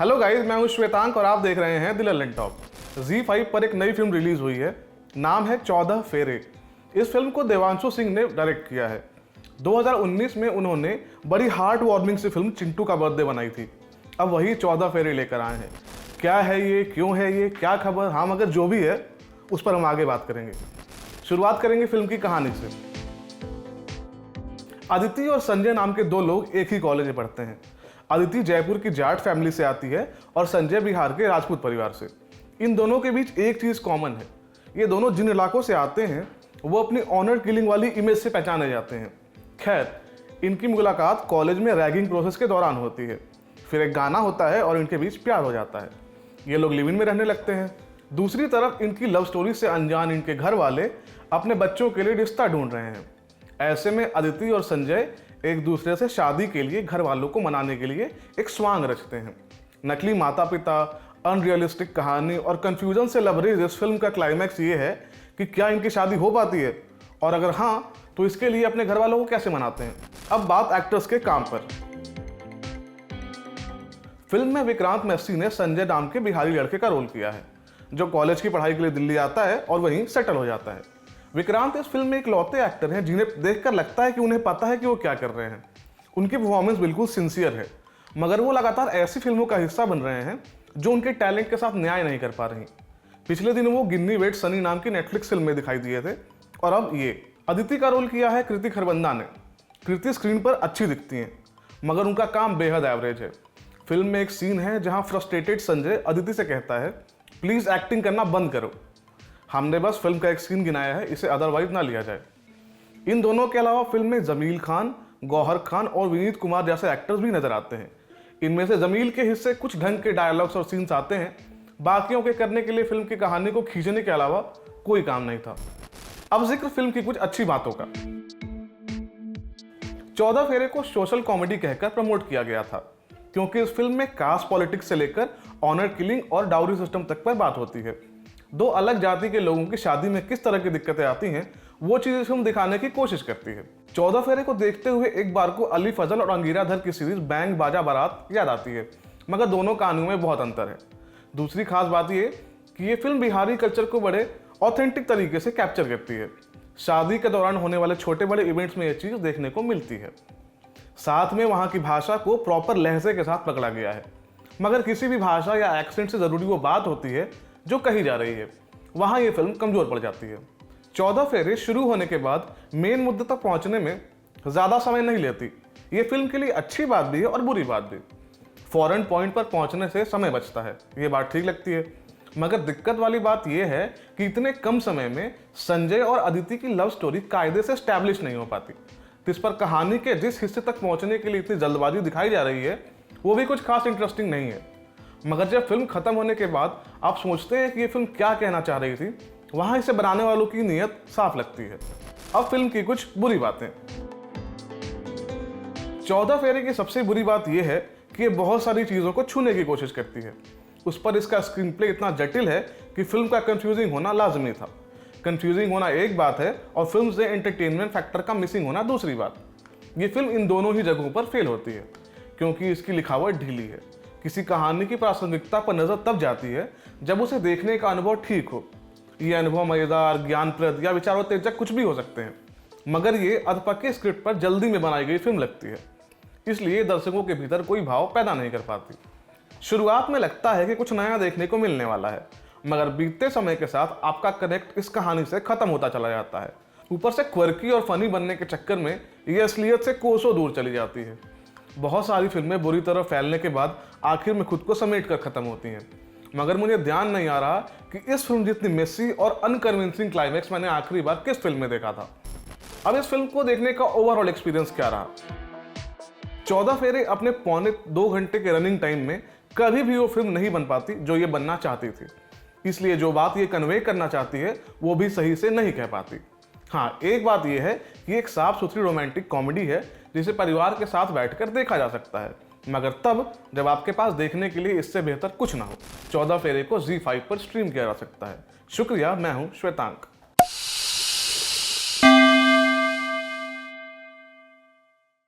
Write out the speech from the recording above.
Hello guys, मैं हूं श्वेतांक और आप देख रहे हैं दिल ललन टॉप। Z5 पर एक नई फिल्म रिलीज हुई है, नाम है 14 फेरे। इस फिल्म को देवांशु सिंह ने डायरेक्ट किया है। 2019 में उन्होंने बड़ी हार्ट वार्मिंग सी फिल्म चिंटू का बर्थडे बनाई थी। अब वही 14 फेरे लेकर आए हैं। क्या है ये, क्यों है ये, क्या खबर, हाँ मगर जो भी है उस पर हम आगे बात करेंगे। शुरुआत करेंगे फिल्म की कहानी से। अदिति और संजय नाम के दो लोग एक ही कॉलेज में पढ़ते हैं। अदिति जयपुर की जाट फैमिली से आती है और संजय बिहार के राजपूत परिवार से। इन दोनों के बीच एक चीज़ कॉमन है, ये दोनों जिन इलाकों से आते हैं वो अपनी ऑनर किलिंग वाली इमेज से पहचाने जाते हैं। खैर, इनकी मुलाकात कॉलेज में रैगिंग प्रोसेस के दौरान होती है। फिर एक गाना होता है और इनके बीच प्यार हो जाता है। ये लोग लिव इन में रहने लगते हैं। दूसरी तरफ इनकी लव स्टोरी से अनजान इनके घर वाले अपने बच्चों के लिए रिश्ता ढूंढ रहे हैं। ऐसे में अदिति और संजय एक दूसरे से शादी के लिए घर वालों को मनाने के लिए एक स्वांग रचते हैं। नकली माता पिता, अनरियलिस्टिक कहानी और कंफ्यूजन से लबरेज इस फिल्म का क्लाइमैक्स ये है कि क्या इनकी शादी हो पाती है, और अगर हाँ तो इसके लिए अपने घर वालों को कैसे मनाते हैं। अब बात एक्टर्स के काम पर। फिल्म में विक्रांत मैसी ने संजय नाम के बिहारी लड़के का रोल किया है, जो कॉलेज की पढ़ाई के लिए दिल्ली आता है और वहीं सेटल हो जाता है। विक्रांत इस फिल्म में एक लौते एक्टर हैं जिन्हें देखकर लगता है कि उन्हें पता है कि वो क्या कर रहे हैं। उनकी परफॉर्मेंस बिल्कुल सिंसियर है, मगर वो लगातार ऐसी फिल्मों का हिस्सा बन रहे हैं जो उनके टैलेंट के साथ न्याय नहीं कर पा रही। पिछले दिनों वो गिन्नी वेट सनी नाम की नेटफ्लिक्स फिल्म में दिखाई दिए थे, और अब ये। अदिति का रोल किया है कृति खरबंदा ने। कृति स्क्रीन पर अच्छी दिखती हैं, मगर उनका काम बेहद एवरेज है। फिल्म में एक सीन है जहां फ्रस्ट्रेटेड संजय अदिति से कहता है, प्लीज एक्टिंग करना बंद करो। हमने बस फिल्म का एक सीन गिनाया है, इसे अदरवाइज ना लिया जाए। इन दोनों के अलावा फिल्म में जमील खान, गौहर खान और विनीत कुमार जैसे एक्टर्स भी नजर आते हैं। इनमें से जमील के हिस्से कुछ ढंग के डायलॉग्स और सीन्स आते हैं, बाकियों के करने के लिए फिल्म की कहानी को खींचने के अलावा कोई काम नहीं था। अब जिक्र फिल्म की कुछ अच्छी बातों का। 14 फेरे को सोशल कॉमेडी कहकर प्रमोट किया गया था, क्योंकि इस फिल्म में कास्ट पॉलिटिक्स से लेकर ऑनर किलिंग और डाउरी सिस्टम तक पर बात होती है। दो अलग जाति के लोगों की शादी में किस तरह की दिक्कतें आती हैं, वो चीजें फिल्म दिखाने की कोशिश करती है। 14 फेरे को देखते हुए एक बार को अली फजल और अंगीरा धर की सीरीज बैंग बाजा बारात याद आती है, मगर दोनों कहानियों में बहुत अंतर है। दूसरी खास बात ये कि ये फिल्म बिहारी कल्चर को बड़े ऑथेंटिक तरीके से कैप्चर करती है। शादी के दौरान होने वाले छोटे बड़े इवेंट्स में यह चीज देखने को मिलती है। साथ में वहाँ की भाषा को प्रॉपर लहजे के साथ पकड़ा गया है, मगर किसी भी भाषा या एक्सेंट से जरूरी वो बात होती है जो कही जा रही है, वहां ये फिल्म कमजोर पड़ जाती है। 14 फेरे शुरू होने के बाद मेन मुद्दे तक पहुंचने में ज्यादा समय नहीं लेती। ये फिल्म के लिए अच्छी बात भी है और बुरी बात भी। फॉरन पॉइंट पर पहुंचने से समय बचता है, ये बात ठीक लगती है, मगर दिक्कत वाली बात यह है कि इतने कम समय में संजय और अदिति की लव स्टोरी कायदे से स्टैब्लिश नहीं हो पाती। इस पर कहानी के जिस हिस्से तक पहुंचने के लिए इतनी जल्दबाजी दिखाई जा रही है वो भी कुछ खास इंटरेस्टिंग नहीं है। मगर जब फिल्म खत्म होने के बाद आप सोचते हैं कि ये फिल्म क्या कहना चाह रही थी, वहां इसे बनाने वालों की नीयत साफ लगती है। अब फिल्म की कुछ बुरी बातें। 14 फेरे की सबसे बुरी बात यह है कि ये बहुत सारी चीजों को छूने की कोशिश करती है। उस पर इसका स्क्रीन प्ले इतना जटिल है कि फिल्म का कंफ्यूजिंग होना लाजमी था। कंफ्यूजिंग होना एक बात है और फिल्म से एंटरटेनमेंट फैक्टर का मिसिंग होना दूसरी बात। ये फिल्म इन दोनों ही जगहों पर फेल होती है, क्योंकि इसकी लिखावट ढीली है। किसी कहानी की प्रासंगिकता पर नजर तब जाती है जब उसे देखने का अनुभव ठीक हो। ये अनुभव मजेदार, ज्ञानप्रद या विचारोत्तेजक कुछ भी हो सकते हैं, मगर ये अधपके स्क्रिप्ट पर जल्दी में बनाई गई फिल्म लगती है, इसलिए दर्शकों के भीतर कोई भाव पैदा नहीं कर पाती। शुरुआत में लगता है कि कुछ नया देखने को मिलने वाला है, मगर बीतते समय के साथ आपका कनेक्ट इस कहानी से खत्म होता चला जाता है। ऊपर से क्वर्की और फनी बनने के चक्कर में ये असलियत से कोसों दूर चली जाती है। बहुत सारी फिल्में बुरी तरह फैलने के बाद आखिर में खुद को समेट कर खत्म होती हैं, मगर मुझे ध्यान नहीं आ रहा कि इस फिल्म जितनी मेसी और अनकन्विंसिंग क्लाइमैक्स मैंने आखिरी बार किस फिल्म में देखा था। अब इस फिल्म को देखने का ओवरऑल एक्सपीरियंस क्या रहा। 14 फेरे अपने पौने 2 घंटे के रनिंग टाइम में कभी भी वो फिल्म नहीं बन पाती जो ये बनना चाहती थी, इसलिए जो बात ये कन्वे करना चाहती है वो भी सही से नहीं कह पाती। हाँ, एक बात यह है कि एक साफ सुथरी रोमांटिक कॉमेडी है जिसे परिवार के साथ बैठकर देखा जा सकता है, मगर तब जब आपके पास देखने के लिए इससे बेहतर कुछ ना हो। 14 फेरे को Z5 पर स्ट्रीम किया जा सकता है। शुक्रिया, मैं हूं श्वेतांक।